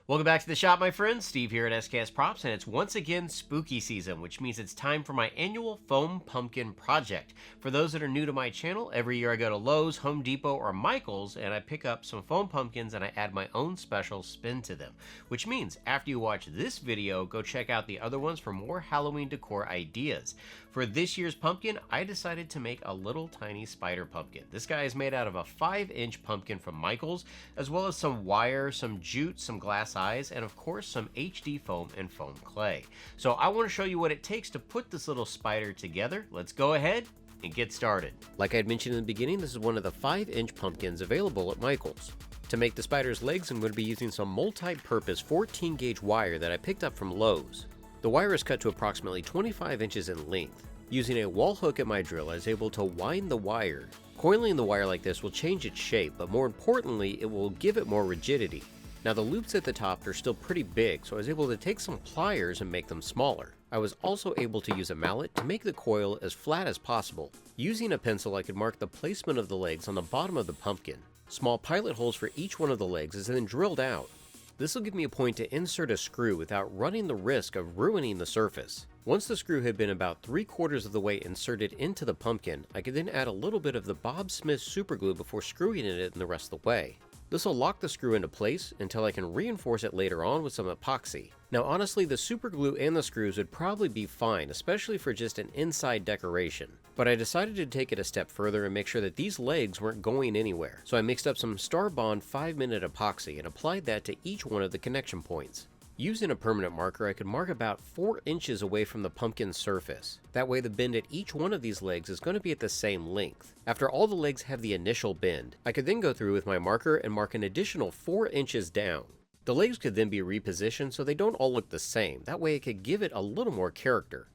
Welcome back to the shop, my friends. Steve here at SKS Props, and it's once again spooky season, which means it's time for my annual foam pumpkin project. For those that are new to my channel, every year I go to Lowe's, Home Depot, or Michael's, and I pick up some foam pumpkins and I add my own special spin to them. Which means, after you watch this video, go check out the other ones for more Halloween decor ideas. For this year's pumpkin, I decided to make a little tiny spider pumpkin. This guy is made out of a 5-inch pumpkin from Michael's, as well as some wire, some jute, some glass eyes, and of course some HD foam and foam clay. So I want to show you what it takes to put this little spider together. Let's go ahead and get started. Like I had mentioned in the beginning, this is one of the 5-inch pumpkins available at Michael's. To make the spider's legs, I'm going to be using some multi-purpose 14-gauge wire that I picked up from Lowe's. The wire is cut to approximately 25 inches in length. Using a wall hook at my drill, I was able to wind the wire. Coiling the wire like this will change its shape, but more importantly, it will give it more rigidity. Now the loops at the top are still pretty big, so I was able to take some pliers and make them smaller. I was also able to use a mallet to make the coil as flat as possible. Using a pencil, I could mark the placement of the legs on the bottom of the pumpkin. Small pilot holes for each one of the legs is then drilled out. This will give me a point to insert a screw without running the risk of ruining the surface. Once the screw had been about 3/4 of the way inserted into the pumpkin, I could then add a little bit of the Bob Smith superglue before screwing it in the rest of the way. This will lock the screw into place until I can reinforce it later on with some epoxy. Now honestly, the superglue and the screws would probably be fine, especially for just an inside decoration. But I decided to take it a step further and make sure that these legs weren't going anywhere. So I mixed up some Star Bond 5-minute epoxy and applied that to each one of the connection points. Using a permanent marker, I could mark about 4 inches away from the pumpkin's surface. That way the bend at each one of these legs is going to be at the same length. After all the legs have the initial bend, I could then go through with my marker and mark an additional 4 inches down. The legs could then be repositioned so they don't all look the same. That way it could give it a little more character.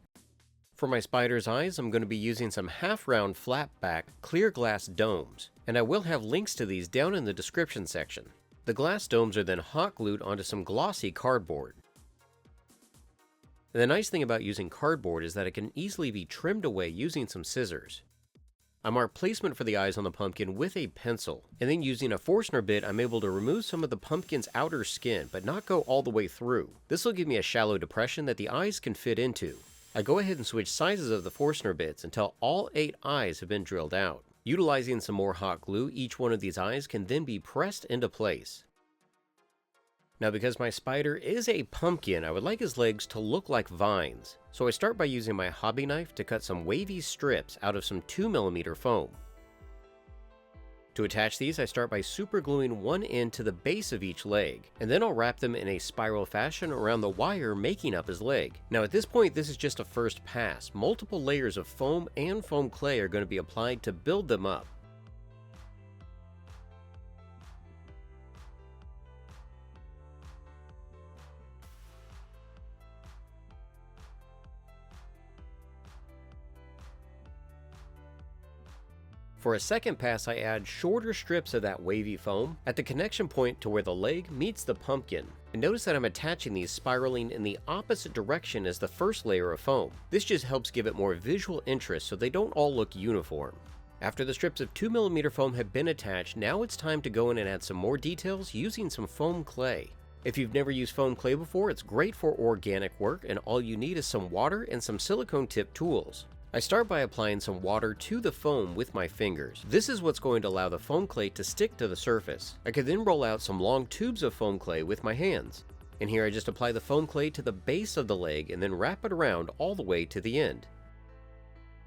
For my spider's eyes, I'm going to be using some half-round flat-back clear glass domes, and I will have links to these down in the description section. The glass domes are then hot glued onto some glossy cardboard. And the nice thing about using cardboard is that it can easily be trimmed away using some scissors. I mark placement for the eyes on the pumpkin with a pencil, and then using a Forstner bit, I'm able to remove some of the pumpkin's outer skin, but not go all the way through. This will give me a shallow depression that the eyes can fit into. I go ahead and switch sizes of the Forstner bits until all 8 eyes have been drilled out. Utilizing some more hot glue, each one of these eyes can then be pressed into place. Now because my spider is a pumpkin, I would like his legs to look like vines. So I start by using my hobby knife to cut some wavy strips out of some 2mm foam. To attach these, I start by supergluing one end to the base of each leg, and then I'll wrap them in a spiral fashion around the wire making up his leg. Now at this point, this is just a first pass. Multiple layers of foam and foam clay are going to be applied to build them up. For a second pass, I add shorter strips of that wavy foam at the connection point to where the leg meets the pumpkin. And notice that I'm attaching these spiraling in the opposite direction as the first layer of foam. This just helps give it more visual interest so they don't all look uniform. After the strips of 2mm foam have been attached, now it's time to go in and add some more details using some foam clay. If you've never used foam clay before, it's great for organic work, and all you need is some water and some silicone tip tools. I start by applying some water to the foam with my fingers. This is what's going to allow the foam clay to stick to the surface. I could then roll out some long tubes of foam clay with my hands. And here I just apply the foam clay to the base of the leg and then wrap it around all the way to the end.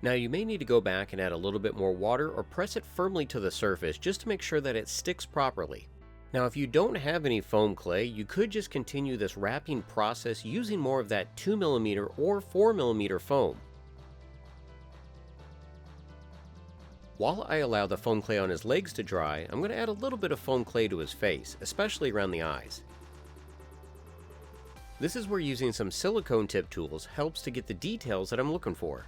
Now you may need to go back and add a little bit more water or press it firmly to the surface just to make sure that it sticks properly. Now if you don't have any foam clay, you could just continue this wrapping process using more of that 2mm or 4mm foam. While I allow the foam clay on his legs to dry, I'm going to add a little bit of foam clay to his face, especially around the eyes. This is where using some silicone tip tools helps to get the details that I'm looking for.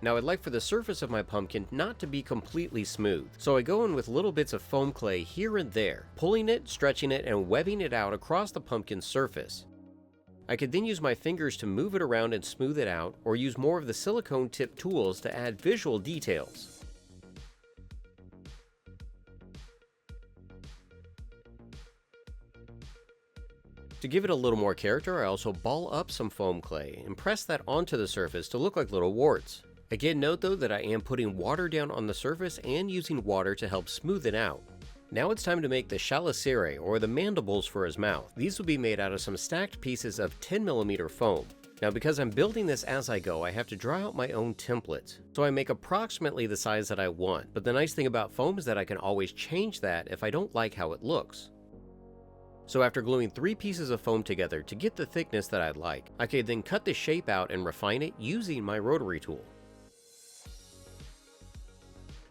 Now I'd like for the surface of my pumpkin not to be completely smooth, so I go in with little bits of foam clay here and there, pulling it, stretching it, and webbing it out across the pumpkin's surface. I could then use my fingers to move it around and smooth it out, or use more of the silicone tip tools to add visual details. To give it a little more character, I also ball up some foam clay and press that onto the surface to look like little warts. Again, note though that I am putting water down on the surface and using water to help smooth it out. Now it's time to make the chaliceae, or the mandibles for his mouth. These will be made out of some stacked pieces of 10mm foam. Now because I'm building this as I go, I have to draw out my own templates. So I make approximately the size that I want, but the nice thing about foam is that I can always change that if I don't like how it looks. So after gluing 3 pieces of foam together to get the thickness that I'd like, I could then cut the shape out and refine it using my rotary tool.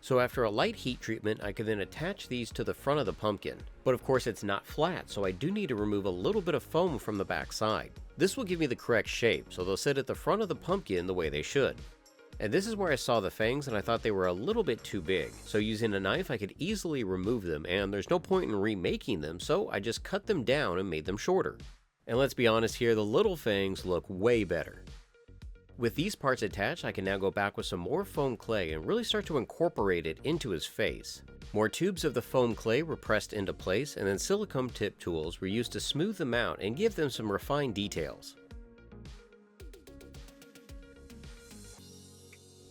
So after a light heat treatment, I can then attach these to the front of the pumpkin. But of course it's not flat, so I do need to remove a little bit of foam from the back side. This will give me the correct shape, so they'll sit at the front of the pumpkin the way they should. And this is where I saw the fangs and I thought they were a little bit too big. So using a knife I could easily remove them, and there's no point in remaking them, so I just cut them down and made them shorter. And let's be honest here, the little fangs look way better. With these parts attached, I can now go back with some more foam clay and really start to incorporate it into his face. More tubes of the foam clay were pressed into place, and then silicone tip tools were used to smooth them out and give them some refined details.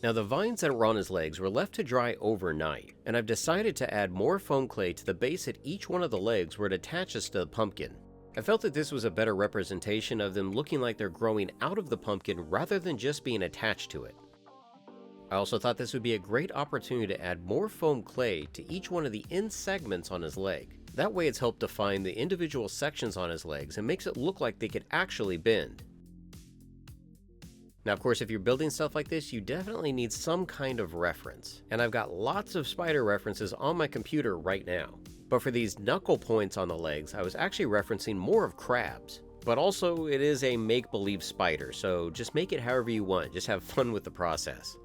Now the vines that were on his legs were left to dry overnight, and I've decided to add more foam clay to the base at each one of the legs where it attaches to the pumpkin. I felt that this was a better representation of them looking like they're growing out of the pumpkin rather than just being attached to it. I also thought this would be a great opportunity to add more foam clay to each one of the end segments on his leg. That way it's helped define the individual sections on his legs and makes it look like they could actually bend. Now of course, if you're building stuff like this, you definitely need some kind of reference, and I've got lots of spider references on my computer right now. But for these knuckle points on the legs, I was actually referencing more of crabs. But also, it is a make-believe spider, so just make it however you want, just have fun with the process.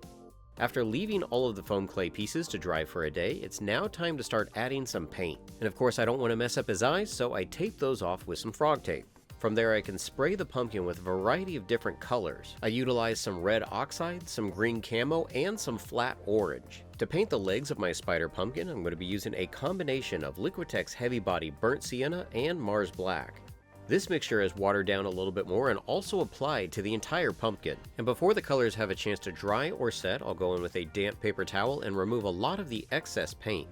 After leaving all of the foam clay pieces to dry for a day, it's now time to start adding some paint. And of course I don't want to mess up his eyes, so I tape those off with some frog tape. From there I can spray the pumpkin with a variety of different colors. I utilize some red oxide, some green camo, and some flat orange. To paint the legs of my spider pumpkin, I'm going to be using a combination of Liquitex Heavy Body Burnt Sienna and Mars Black. This mixture is watered down a little bit more and also applied to the entire pumpkin. And before the colors have a chance to dry or set, I'll go in with a damp paper towel and remove a lot of the excess paint.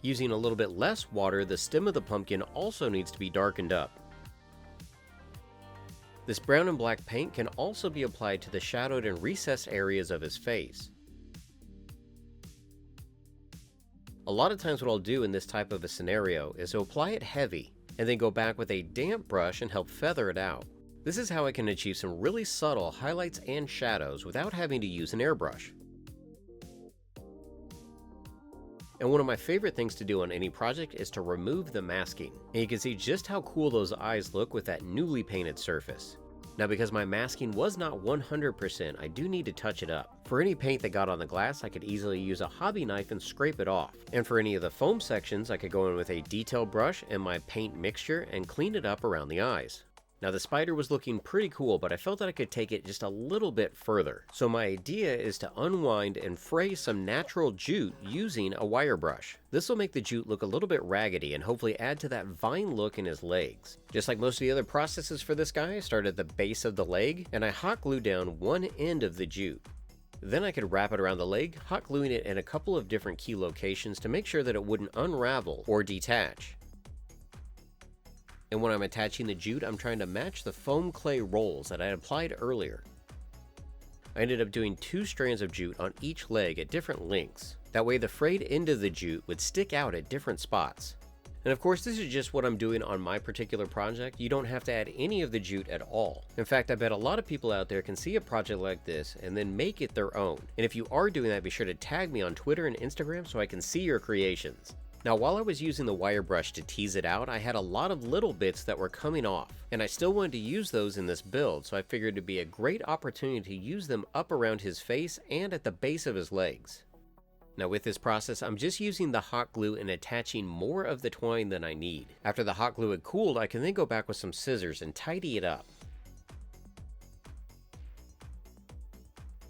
Using a little bit less water, the stem of the pumpkin also needs to be darkened up. This brown and black paint can also be applied to the shadowed and recessed areas of his face. A lot of times what I'll do in this type of a scenario is to apply it heavy, and then go back with a damp brush and help feather it out. This is how I can achieve some really subtle highlights and shadows without having to use an airbrush. And one of my favorite things to do on any project is to remove the masking. And you can see just how cool those eyes look with that newly painted surface. Now because my masking was not 100%, I do need to touch it up. For any paint that got on the glass, I could easily use a hobby knife and scrape it off. And for any of the foam sections, I could go in with a detail brush and my paint mixture and clean it up around the eyes. Now the spider was looking pretty cool, but I felt that I could take it just a little bit further. So my idea is to unwind and fray some natural jute using a wire brush. This will make the jute look a little bit raggedy and hopefully add to that vine look in his legs. Just like most of the other processes for this guy, I started at the base of the leg and I hot glued down one end of the jute. Then I could wrap it around the leg, hot gluing it in a couple of different key locations to make sure that it wouldn't unravel or detach. And when I'm attaching the jute, I'm trying to match the foam clay rolls that I had applied earlier. I ended up doing 2 strands of jute on each leg at different lengths. That way the frayed end of the jute would stick out at different spots. And of course this is just what I'm doing on my particular project. You don't have to add any of the jute at all. In fact, I bet a lot of people out there can see a project like this and then make it their own. And if you are doing that, be sure to tag me on Twitter and Instagram so I can see your creations. Now while I was using the wire brush to tease it out, I had a lot of little bits that were coming off, and I still wanted to use those in this build, so I figured it'd be a great opportunity to use them up around his face and at the base of his legs. Now with this process, I'm just using the hot glue and attaching more of the twine than I need. After the hot glue had cooled, I can then go back with some scissors and tidy it up.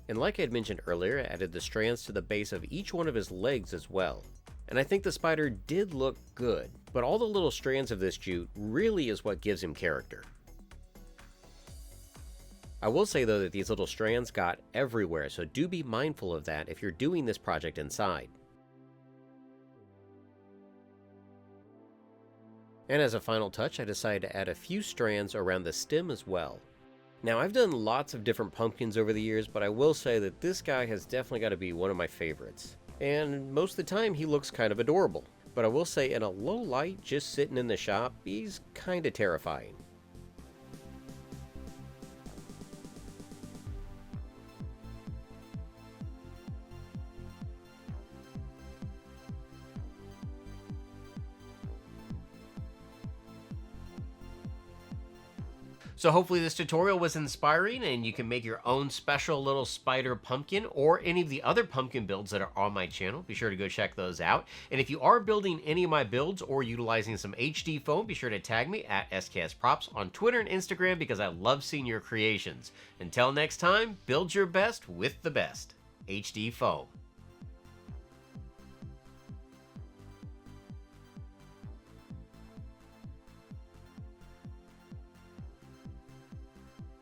And like I had mentioned earlier, I added the strands to the base of each one of his legs as well. and I think the spider did look good, but all the little strands of this jute really is what gives him character. I will say though that these little strands got everywhere, so do be mindful of that if you're doing this project inside. And as a final touch, I decided to add a few strands around the stem as well. Now, I've done lots of different pumpkins over the years, but I will say that this guy has definitely got to be one of my favorites. And most of the time, he looks kind of adorable. But I will say, in a low light, just sitting in the shop, he's kind of terrifying. So hopefully this tutorial was inspiring and you can make your own special little spider pumpkin or any of the other pumpkin builds that are on my channel. Be sure to go check those out. And if you are building any of my builds or utilizing some HD foam, be sure to tag me at SKSProps on Twitter and Instagram because I love seeing your creations. Until next time, build your best with the best. HD foam.